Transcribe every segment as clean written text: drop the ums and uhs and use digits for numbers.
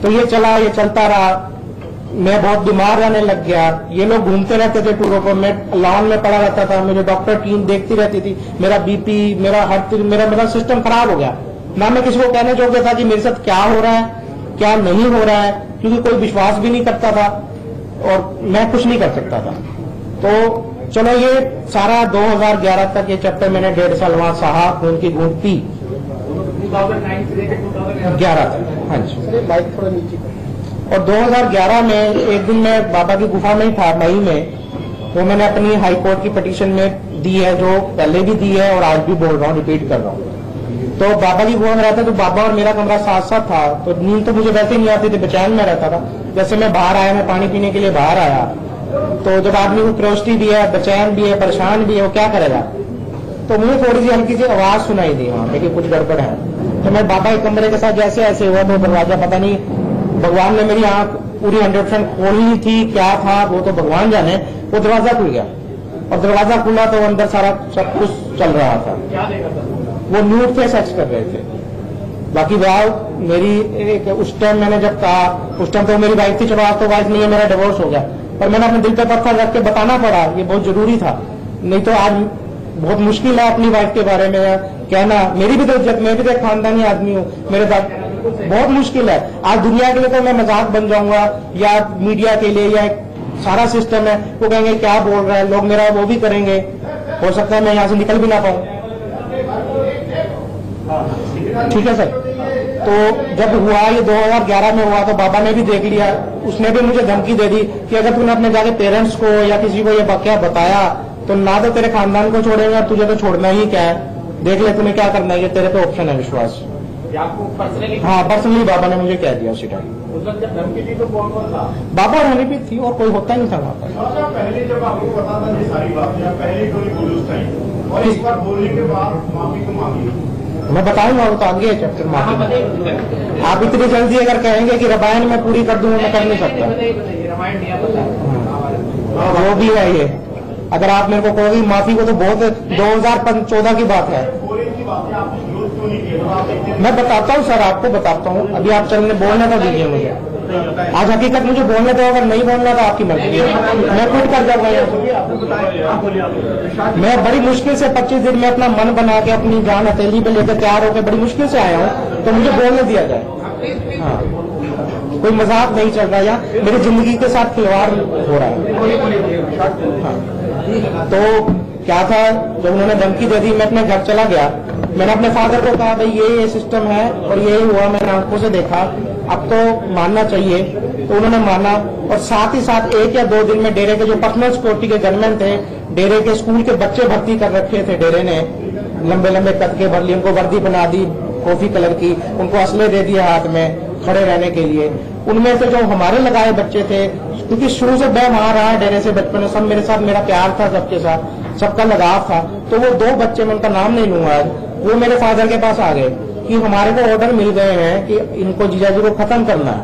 तो ये चलता रहा, मैं बहुत बीमार रहने लग गया। ये लोग घूमते रहते थे टूरों पर, मैं लॉन में पड़ा रहता था, मेरी डॉक्टर टीम देखती रहती थी, मेरा बीपी, मेरा सिस्टम खराब हो गया। ना मैं किसी को कहने जोग्य था कि मेरे साथ क्या हो रहा है, क्या नहीं हो रहा है, क्योंकि कोई विश्वास भी नहीं करता था और मैं कुछ नहीं कर सकता था। तो चलो ये सारा 2011 तक ये चैप्टर मैंने 1.5 साल वहां सहा, खून की घूंट पी 11 तक। हाँ जी, माइक थोड़ा नीचे। और 2011 में एक दिन मैं बाबा की गुफा में ही था, मई में, वो मैंने अपनी हाई कोर्ट की पिटीशन में दी है, जो पहले भी दी है और आज भी बोल रहा हूँ, रिपीट कर रहा हूँ। तो बाबा की गुफा में रहता, तो बाबा और मेरा कमरा साथ साथ था, तो नींद तो मुझे वैसे नहीं आती थी, बेचैन में रहता था। जैसे मैं बाहर आया, मैं पानी पीने के लिए बाहर आया, तो जब आदमी को क्यूरियोसिटी भी है, बेचैन भी है, परेशान भी है, वो क्या करेगा। तो मुझे थोड़ी सी हल्की सी आवाज सुनाई दी वहां पे कि कुछ गड़बड़ है। तो मैं बाबा के कमरे के साथ जैसे ऐसे हुआ, तो दरवाजा पता नहीं भगवान ने मेरी आंख पूरी 100% खोली थी, क्या था वो तो भगवान जाने, वो दरवाजा खुल गया। और दरवाजा खुला तो अंदर सारा सब कुछ चल रहा था। वो न्यूड पे सेक्स कर रहे थे। बाकी वाह मेरी एक उस टाइम मैंने जब कहा, उस टाइम तो मेरी वाइफ थी, चलो आज तो वाइफ नहीं है, मेरा डिवोर्स हो गया, पर मैंने अपने दिल पे पत्थर रख के बताना पड़ा, ये बहुत जरूरी था। नहीं तो आज बहुत मुश्किल है अपनी वाइफ के बारे में कहना। मेरी भी तो इज्जत, मैं भी तो एक खानदानी आदमी हूँ, मेरे साथ बहुत मुश्किल है। आज दुनिया के लिए तो मैं मजाक बन जाऊंगा, या मीडिया के लिए, या सारा सिस्टम है, वो कहेंगे क्या बोल रहा है, लोग मेरा वो भी करेंगे, हो सकता है मैं यहाँ से निकल भी ना पाऊं। ठीक है सर। तो जब हुआ ये 2011 में हुआ, तो बाबा ने भी देख लिया, उसने भी मुझे धमकी दे दी कि अगर तूने अपने जाके पेरेंट्स को या किसी को ये वाकया बताया तो ना तो तेरे खानदान को छोड़ेगा, तुझे तो छोड़ना ही क्या है, देख ले तुम्हें क्या करना है, ये तेरे पे ऑप्शन है विश्वास। हाँ पर्सनली बाबा ने मुझे कह दिया उसी टाइम। तो बाबा और हनी भी थी और कोई होता नहीं था वहाँ पर। पहले जब आपको पता था ये सारी बातें, पहले कोई बोली उस टाइम, और इस बार बोलने के बाद माफी को मांगी, मैं बताऊंगा, वो तो आगे है चैप्टर माफी। आप इतनी जल्दी अगर कहेंगे कि रामायण में पूरी कर दूंगा, मैं कर नहीं सकता। वो भी है ये, अगर आप मेरे को कहोगे माफी को, तो बहुत 2014 की बात है। मैं बताता हूँ सर, आपको बताता हूँ, अभी आप चलने बोलने तो दीजिए मुझे। आज हकीकत मुझे बोलने दो, अगर नहीं बोलना तो आपकी मर्जी है, मैं क्विट कर जाऊंगा। मैं बड़ी मुश्किल से 25 दिन में अपना मन बना के अपनी जान हथेली पे लेकर तैयार होकर बड़ी मुश्किल से आया हूँ, तो मुझे बोलने दिया जाए। हाँ कोई मजाक नहीं चल रहा, या मेरी जिंदगी के साथ खिलवाड़ हो रहा है। हाँ। तो क्या था, जब उन्होंने धमकी दे दी, मैं अपने घर चला गया, मैंने अपने फादर को कहा भाई ये सिस्टम है और ये हुआ, मैंने आंखों से देखा, अब तो मानना चाहिए। तो उन्होंने माना, और साथ ही साथ 1 या 2 दिन में डेरे के जो पर्सनल सिक्योरिटी के गनमैन थे, डेरे के स्कूल के बच्चे भर्ती कर रखे थे डेरे ने, लंबे लंबे कद के भर लिए, उनको वर्दी बना दी कॉफी कलर की, उनको असले दे दिए हाथ में खड़े रहने के लिए। उनमें से जो हमारे लगाए बच्चे थे, क्योंकि शुरू से मैं वहां रहा डेरे से, बचपन में सब मेरे साथ, मेरा प्यार था सबके साथ, सबका लगाव था, तो वो 2 बच्चे, मैं उनका नाम नहीं लूंगा आज, वो मेरे फादर के पास आ गए कि हमारे को ऑर्डर मिल गए हैं कि इनको जीजाजी को खत्म करना है।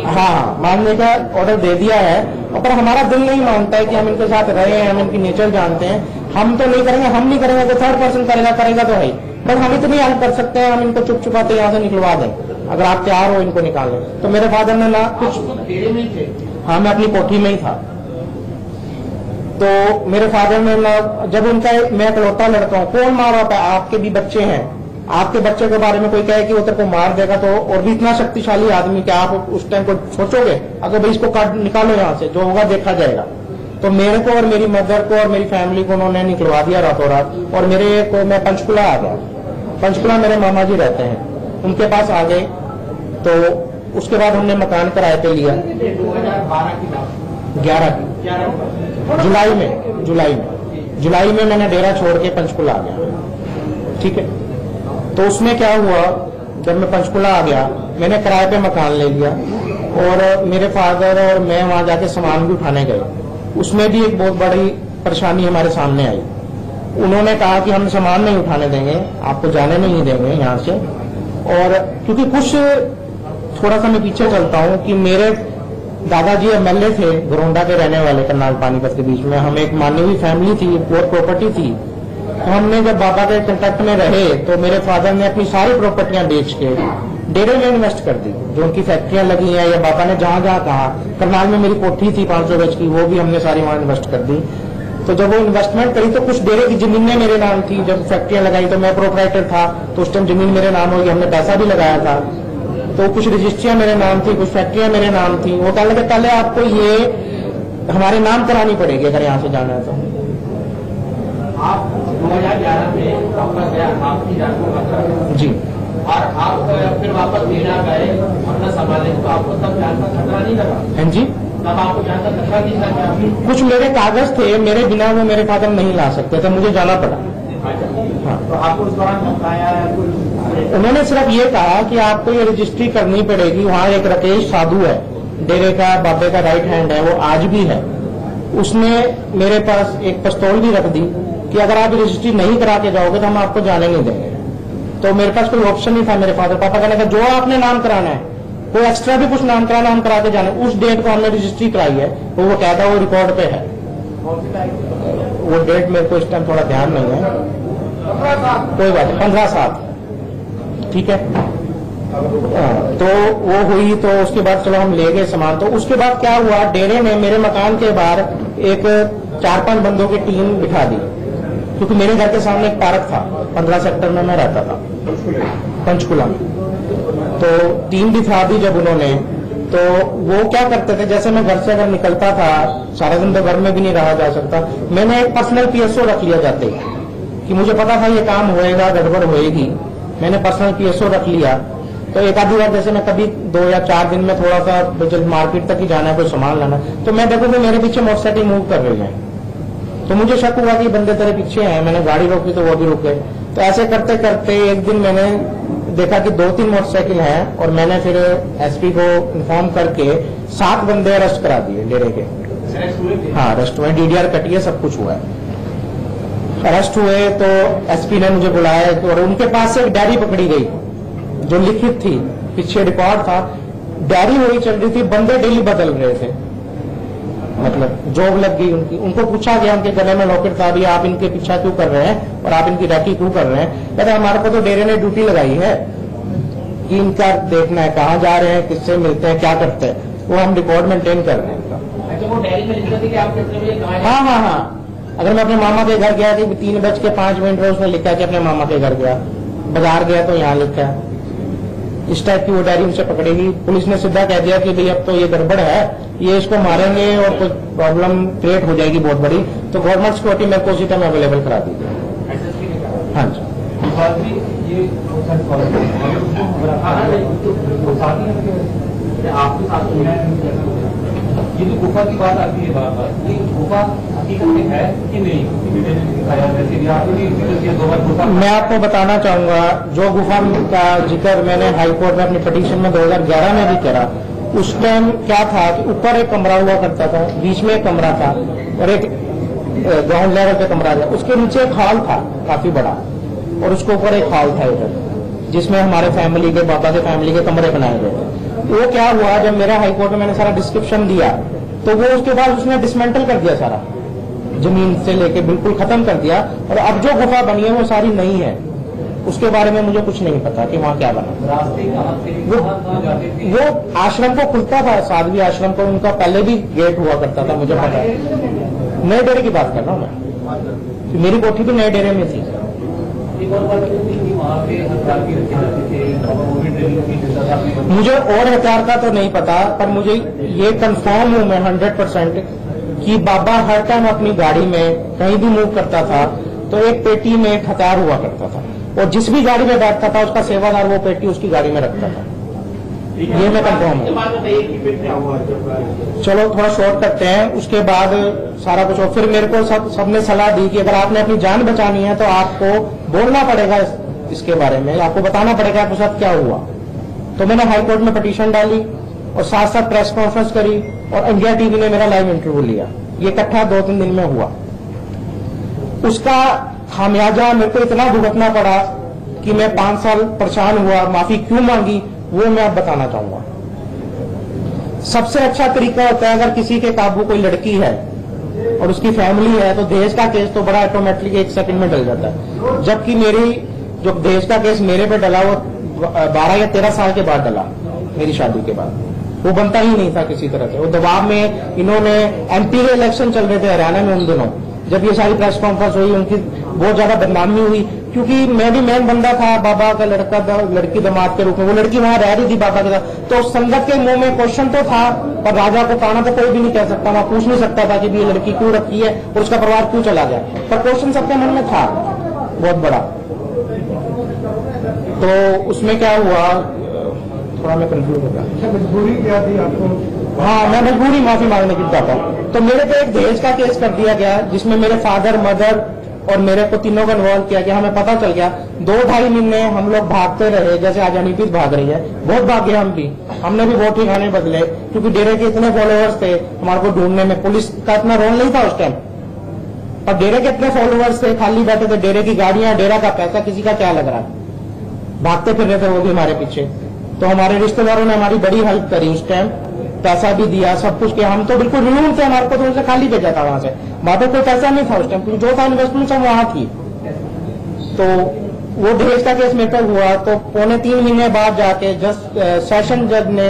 हाँ मारने का ऑर्डर दे दिया है, पर हमारा दिल नहीं मानता है कि हम इनके साथ रहे हैं, हम इनकी नेचर जानते हैं, हम तो नहीं करेंगे, हम नहीं करेंगे तो थर्ड पर्सन करेगा तो है, पर हम इतनी हेल्प कर सकते हैं, हम इनको चुप चुपाते यहाँ से निकलवा दें, अगर आप तैयार हो इनको निकालने। तो मेरे फादर ने ना कुछ, हाँ मैं अपनी कोठी में ही था, तो मेरे फादर ने ना, जब उनका, मैं इकलौता लड़का हूँ, कौन मार रहा है, आपके भी बच्चे हैं, आपके बच्चे के बारे में कोई कहे कि वो तेरे को मार देगा, तो और भी इतना शक्तिशाली आदमी, क्या आप उस टाइम को सोचोगे, अगर भाई इसको काट निकालो यहाँ से, जो होगा देखा जाएगा। तो मेरे को और मेरी मदर को और मेरी फैमिली को उन्होंने निकलवा दिया रातों रात, और मेरे को, मैं पंचकुला आ गया। पंचकुला मेरे मामा जी रहते हैं, उनके पास आ गए, तो उसके बाद हमने मकान किराए पे लिया 11 की जुलाई में मैंने डेरा छोड़ के पंचकुला आ गया। ठीक है, तो उसमें क्या हुआ, जब मैं पंचकुला आ गया, मैंने किराए पे मकान ले लिया, और मेरे फादर और मैं वहां जाके सामान भी उठाने गए। उसमें भी एक बहुत बड़ी परेशानी हमारे सामने आई। उन्होंने कहा कि हम सामान नहीं उठाने देंगे, आपको जाने नहीं देंगे यहाँ से। और क्योंकि कुछ थोड़ा सा मैं पीछे चलता हूँ कि मेरे दादाजी एमएलए थे, गोरोंडा के रहने वाले, करनाल पानीपत के बीच में, हम एक मानी हुई फैमिली थी, बहुत प्रॉपर्टी थी। तो हमने जब बाबा के कांटेक्ट में रहे, तो मेरे फादर ने अपनी सारी प्रॉपर्टियां बेच के डेरे में इन्वेस्ट कर दी, जो उनकी फैक्ट्रियां लगी हैं या बाबा ने जहां जहां कहा। करनाल में मेरी कोठी थी 500 गज की, वो भी हमने सारी वहां इन्वेस्ट कर दी। तो जब वो इन्वेस्टमेंट करी तो कुछ डेरे की जमीनें मेरे नाम थी, जब फैक्ट्रियां लगाई तो मैं प्रोपराइटर था, तो उस टाइम जमीन मेरे नाम होगी, हमने पैसा भी लगाया था। तो कुछ रजिस्ट्रियां मेरे नाम थी, कुछ फैक्ट्रियां मेरे नाम थी। वो कहने लगे पहले आपको ये हमारे नाम करानी पड़ेगी अगर यहाँ से जाना है तो। आप 2011 में आपका गया आपकी जान जी, और आप फिर वापस लेना गए अपना संभाले, तो आपको तब जान का खतरा नहीं लगा? हाँ जी, तब आपको जान का खतरा नहीं लगा? कुछ मेरे कागज थे, मेरे बिना वो मेरे फादर नहीं ला सकते थे, मुझे जाना पड़ा। हाँ, तो आपको उस दौरान बताया? उन्होंने सिर्फ ये कहा कि आपको ये रजिस्ट्री करनी पड़ेगी। वहाँ एक राकेश साधु है, डेरे का बाबे का राइट हैंड है, वो आज भी है। उसने मेरे पास एक पिस्तौल भी रख दी कि अगर आप रजिस्ट्री नहीं करा के जाओगे तो हम आपको जाने नहीं देंगे। तो मेरे पास कोई ऑप्शन नहीं था। मेरे फादर पापा कहने का जो आपने नाम कराना है, कोई एक्स्ट्रा भी कुछ नाम कराना हम करा के जाने। उस डेट को हमने रजिस्ट्री कराई है, तो वो कहता वो रिकॉर्ड पे है। वो डेट मेरे को इस टाइम थोड़ा ध्यान नहीं है, कोई बात नहीं, 15/7, ठीक है। तो वो हुई, तो उसके बाद चलो हम ले गए सामान। तो उसके बाद क्या हुआ, डेरे ने मेरे मकान के बाहर एक 4-5 बंदों की टीम बिठा दी, क्योंकि मेरे घर के सामने एक पार्क था, 15 सेक्टर में मैं रहता था, पंचकुला में। तो टीम बिठा दी जब उन्होंने, तो वो क्या करते थे, जैसे मैं घर से अगर निकलता था, सारा दिन तो घर में भी नहीं रहा जा सकता, मैंने एक पर्सनल PSO रख लिया जाते ही, कि मुझे पता था ये काम होएगा, गड़बड़ होएगी। मैंने पर्सनल PSO रख लिया। तो एक आधी बार जैसे मैं कभी 2 या 4 दिन में थोड़ा सा जब मार्केट तक ही जाना है, कोई सामान लाना, तो मैं देखूं कि मेरे पीछे मोटरसाइकिल मूव कर रही है। तो मुझे शक हुआ कि बंदे तेरे पीछे हैं। मैंने गाड़ी रोकी तो वो भी रुक गए। तो ऐसे करते करते एक दिन मैंने देखा कि 2-3 मोटरसाइकिल हैं, और मैंने फिर SP को इन्फॉर्म करके 7 बंदे अरेस्ट करा दिए डेरे के। हाँ, अरेस्ट हुए, DDR कटी है, सब कुछ हुआ है। अरेस्ट हुए तो SP ने मुझे बुलाया, और उनके पास से एक डायरी पकड़ी गई जो लिखित थी, पीछे रिकॉर्ड था। डायरी वही चल रही थी, बंदे डेली बदल रहे थे, मतलब जॉब लग गई उनकी। उनको पूछा गया, उनके गले में लॉकेट था, अभी आप इनके पीछा क्यों कर रहे हैं और आप इनकी रैकी क्यों कर रहे हैं? कहते हमारे को तो डेरे ने ड्यूटी लगाई है कि इनका देखना है कहाँ जा रहे हैं, किससे मिलते हैं, क्या करते हैं, वो हम रिकॉर्ड मेंटेन कर रहे हैं। अच्छा, वो डायरी में लिखा था कि आप कितने बजे कहाँ? हाँ हाँ हाँ, अगर मैं अपने मामा के घर गया कि 3:05 उसमें लिखा कि अपने मामा के घर गया, बाजार गया तो यहाँ लिखा है। इस टाइप की वो डायरी उनसे पकड़ेगी। पुलिस ने सीधा कह दिया कि भाई अब तो ये गड़बड़ है, ये इसको मारेंगे और कुछ प्रॉब्लम क्रिएट हो जाएगी बहुत बड़ी। तो गवर्नमेंट सिक्योरिटी मेरे को उसी टाइम अवेलेबल करा दी। हाँ जी, आपके साथ ये जो गुफा की बात आती है, ये गुफा हकीकत में है कि नहीं? मैं आपको बताना चाहूंगा, जो गुफा का जिक्र मैंने हाईकोर्ट में अपनी पिटीशन में 2011 में भी करा, उस टाइम क्या था कि ऊपर एक कमरा हुआ करता था, बीच में एक कमरा था और एक ग्राउंड लेवल पे कमरा था, उसके नीचे एक हॉल था काफी बड़ा, और उसके ऊपर एक हॉल था इधर, जिसमें हमारे फैमिली के, बाबा के फैमिली के कमरे बनाए गए थे। वो क्या हुआ, जब मेरा हाईकोर्ट में मैंने सारा डिस्क्रिप्शन दिया, तो वो उसके बाद उसने डिसमेंटल कर दिया, सारा जमीन से लेके बिल्कुल खत्म कर दिया, और अब जो गुफा बनी है वो सारी नई है। उसके बारे में मुझे कुछ नहीं पता कि वहाँ क्या बना। वो आश्रम को खुलता था, साध्वी आश्रम को, उनका पहले भी गेट हुआ करता था, मुझे पता है। नए डेरे की बात कर रहा हूँ मैं, मेरी कोठी भी नए डेरे में थी। मुझे और हथियार का तो नहीं पता, पर मुझे ये कंफर्म हूं मैं 100% कि बाबा हर टाइम अपनी गाड़ी में कहीं भी मूव करता था तो एक पेटी में एक हथियार हुआ करता था, और जिस भी गाड़ी में बैठता था उसका सेवादार वो पेटी उसकी गाड़ी में रखता था। ये मैं कंफर्म हूँ। चलो थोड़ा शॉर्ट करते हैं, उसके बाद सारा कुछ। और फिर मेरे को सबने सलाह दी कि अगर आपने अपनी जान बचानी है तो आपको बोलना पड़ेगा इसके बारे में, आपको बताना पड़ेगा आपके साथ क्या हुआ। तो मैंने हाईकोर्ट में पिटीशन डाली और साथ साथ प्रेस कॉन्फ्रेंस करी, और इंडिया टीवी ने मेरा लाइव इंटरव्यू लिया। ये इकट्ठा 2-3 दिन में हुआ। उसका खामियाजा मेरे को इतना भुगतना पड़ा कि मैं 5 साल परेशान हुआ। माफी क्यों मांगी वो मैं अब बताना चाहूंगा। सबसे अच्छा तरीका होता है, अगर किसी के काबू कोई लड़की है और उसकी फैमिली है, तो दहेज का केस तो बड़ा ऑटोमेटिकली 1 सेकंड में डल जाता है। जबकि मेरी जो दहेज का केस मेरे पे डला वो 12 या 13 साल के बाद डला, मेरी शादी के बाद। वो बनता ही नहीं था किसी तरह से। वो दबाव में इन्होंने एमपी के इलेक्शन चल रहे थे हरियाणा में उन दिनों, जब ये सारी प्रेस कॉन्फ्रेंस हुई, उनकी बहुत ज्यादा बदनामी हुई, क्योंकि मैं भी मेन बंदा था बाबा का लड़की दामाद के रूप में। वो लड़की वहां रह रही थी बाबा के साथ, तो संगत के मुंह में क्वेश्चन तो था, पर राजा को ताना तो कोई भी नहीं कह सकता, वहां पूछ नहीं सकता था कि ये लड़की क्यों रखी है और उसका परिवार क्यों चला गया, पर क्वेश्चन सबके मन में था बहुत बड़ा। तो उसमें क्या हुआ, थोड़ा मैं कंफ्यूज हो गया। मजबूरी क्या थी आपको? हाँ, मैं मजबूरी माफी मांगने की चाहता हूँ। तो मेरे पे एक दहेज का केस कर दिया गया, जिसमें मेरे फादर, मदर और मेरे को तीनों को इन्वॉल्व किया गया। हमें पता चल गया 2-2.5 महीने हम लोग भागते रहे, जैसे आज अनिपीत भाग रही है, बहुत भागे हम भी। हमने भी बहुत ठिकाने बदले, क्योंकि डेरे के इतने फॉलोअर्स थे, हमारे को ढूंढने में पुलिस का इतना रोल नहीं था उस टाइम। और डेरे के इतने फॉलोअर्स थे, खाली बैठे थे, डेरे की गाड़ियां, डेरा का पैसा, किसी का क्या लग रहा है, भागते फिर रहे थे वो भी हमारे पीछे। तो हमारे रिश्तेदारों ने हमारी बड़ी हेल्प करी उस टाइम, पैसा भी दिया, सब कुछ किया। हम तो बिल्कुल रिन्यून थे, हमारे को तो उनसे खाली भेजा था वहां से, बातों कोई पैसा नहीं था उस टाइम, क्योंकि जो था इन्वेस्टमेंट सब वहां थी। तो वो दहेज का केस मेरे पर हुआ, तो 2.25 महीने बाद जाके जस्ट सेशन जज ने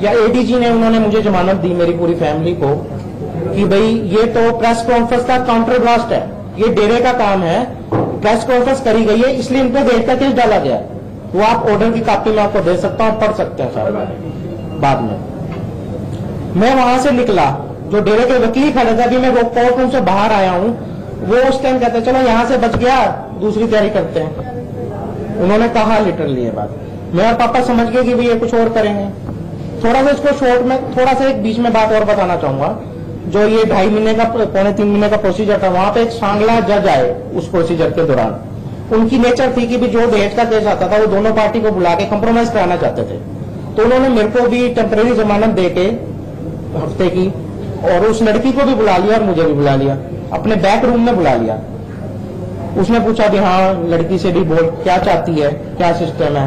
या एडीजी ने उन्होंने मुझे जमानत दी, मेरी पूरी फैमिली को, कि भाई ये तो प्रेस कॉन्फ्रेंस का काउंटर ब्लास्ट है, ये डेरे का काम है, प्रेस कॉन्फ्रेंस करी गई है, इसलिए इन पर दहेज का केस डाला गया। वो आप ऑर्डर की कॉपी में आपको दे सकता हूं, पढ़ सकते हैं सर बाद में। मैं वहां से निकला, जो डेरे के वकील खड़े थे, अभी मैं वो कोर्ट रूम से बाहर आया हूं, वो उस टाइम कहते चलो यहां से बच गया, दूसरी तैयारी करते हैं। उन्होंने कहा लिटरली ये बात। मैं और पापा समझ गए कि भाई ये कुछ और करेंगे। थोड़ा सा इसको शॉर्ट में, थोड़ा सा एक बीच में बात और बताना चाहूंगा। जो ये 2.5 महीने का 2.25 महीने का प्रोसीजर था, वहां पे एक सांगला जज आए उस प्रोसीजर के दौरान। उनकी नेचर थी कि भी जो दहेज का केस आता था वो दोनों पार्टी को बुला के कंप्रोमाइज कराना चाहते थे। तो उन्होंने मेरे को भी टेम्परेरी जमानत दे के हफ्ते की, और उस लड़की को भी बुला लिया और मुझे भी बुला लिया, अपने बैक रूम में बुला लिया। उसने पूछा कि हाँ लड़की से भी बोल, क्या चाहती है, क्या सिस्टम है।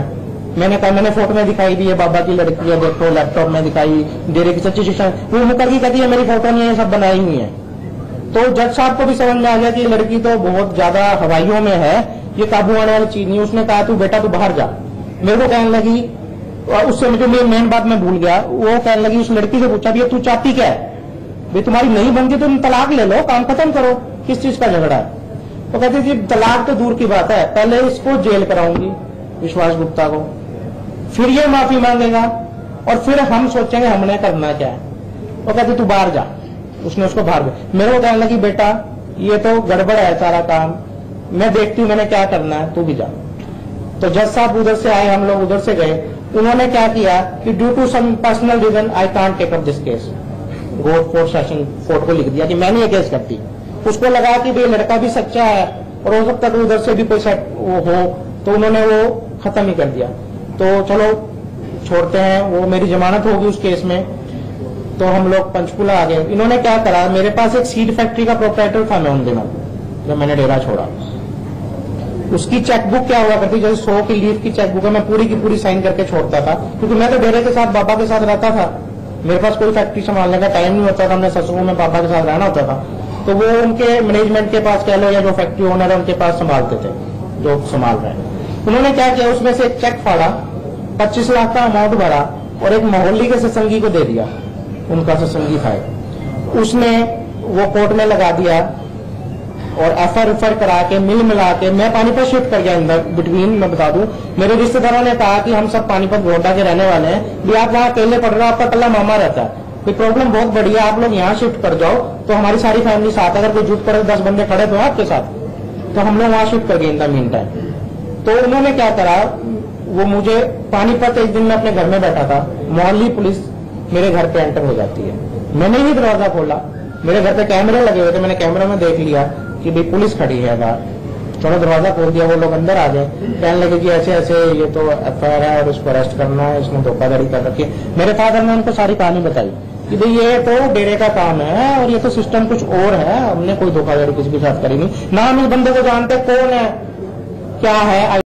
मैंने कहा, मैंने फोटो में दिखाई दी है, बाबा की लड़की है, देखो लैपटॉप में दिखाई, डेरे की सच्ची सिस्टम। वो मुकर की कहती है मेरी फोटो नहीं है, सब बनाई हुई है। तो जज साहब को भी समझ में आ गया कि लड़की तो बहुत ज्यादा हवाइयों में है, ये काबू आने वाली चीज नहीं। उसने कहा तू बेटा तू बाहर जा। मेरे को कहने लगी, उससे मुझे मेन बात मैं भूल गया, वो कहने लगी, उस लड़की से पूछा भी तू चाहती क्या है, भाई तुम्हारी नहीं बनती तो तुम तलाक ले लो, काम खत्म करो, किस चीज का झगड़ा है। तो कहती थी तलाक तो दूर की बात है, पहले इसको जेल कराऊंगी विश्वास गुप्ता को, फिर ये माफी मांगेगा और फिर हम सोचेंगे हमने करना क्या है। वो कहती तू बाहर जा। उसने उसको बाहर भेजा। मेरे को कहने लगी बेटा ये तो गड़बड़ है सारा काम, मैं देखती हूँ मैंने क्या करना है, तू भी जा। तो जज साहब उधर से आए, हम लोग उधर से गए। उन्होंने क्या किया कि due to some personal reason I can't take up this case. Court session court को लिख दिया कि मैं नहीं ये केस करती। उसको लगा कि भाई लड़का भी सच्चा है और हो सकता है उधर से भी कोई सेट हो, तो उन्होंने वो खत्म ही कर दिया। तो चलो छोड़ते हैं, वो मेरी जमानत होगी उस केस में। तो हम लोग पंचकुला आ गए। इन्होंने क्या करा, मेरे पास एक सीड फैक्ट्री का प्रोप्राइटर था मैं उन दिनों जब मैंने डेरा छोड़ा। उसकी चेकबुक क्या हुआ करती, जैसे 100 की लीव की चेकबुक है, मैं पूरी की पूरी साइन करके छोड़ता था, क्योंकि मैं तो डेरे के साथ बाबा के साथ रहता था, मेरे पास कोई फैक्ट्री संभालने का टाइम नहीं होता था, हमने ससुरों में पापा के साथ रहना होता था। तो वो उनके मैनेजमेंट के पास कह लो या जो फैक्ट्री ओनर है उनके पास संभालते थे, जो संभाल रहे हैं। उन्होंने क्या किया, उसमें से एक चेक फाड़ा, 25 लाख का अमाउंट भरा और एक मोहल्ली के सत्संगी को दे दिया, उनका सत्संगी था। उसने वो कोर्ट में लगा दिया और एफआईआर करा के मिल मिला के मैं पानीपत शिफ्ट कर गया। अंदर बिटवीन मैं बता दूं, मेरे रिश्तेदारों ने कहा कि हम सब पानीपत गोंडा के रहने वाले हैं, भी आप वहाँ अकेले पड़ रहे हो, आपका कल्ला मामा रहता है, कोई प्रॉब्लम बहुत बड़ी है, आप लोग यहाँ शिफ्ट कर जाओ। तो हमारी सारी फैमिली साथ, अगर कोई जुट पड़े 10 बंदे खड़े तो आपके साथ, तो हम लोग वहाँ शिफ्ट कर गए इन द मीन टाइम। तो उन्होंने क्या करा, वो मुझे पानीपत, एक दिन मैं अपने घर में बैठा था, मोहाली पुलिस मेरे घर पे एंटर हो जाती है। मैंने ही दरवाजा खोला, मेरे घर पे कैमरे लगे हुए थे, मैंने कैमरे में देख लिया कि भाई पुलिस खड़ी है बाहर। चलो दरवाजा खोल दिया, वो लोग अंदर आ गए, कहने लगे कि ऐसे ऐसे ये तो एफआईआर है और इसको अरेस्ट करना है, इसने धोखाधड़ी कर रखी है। मेरे फादर ने उनको सारी कहानी बताई कि भाई ये तो डेरे का काम है और ये तो सिस्टम कुछ और है, हमने कोई धोखाधड़ी किसी के साथ करी नहीं, ना हम इस बंदे को जानते कौन है क्या है।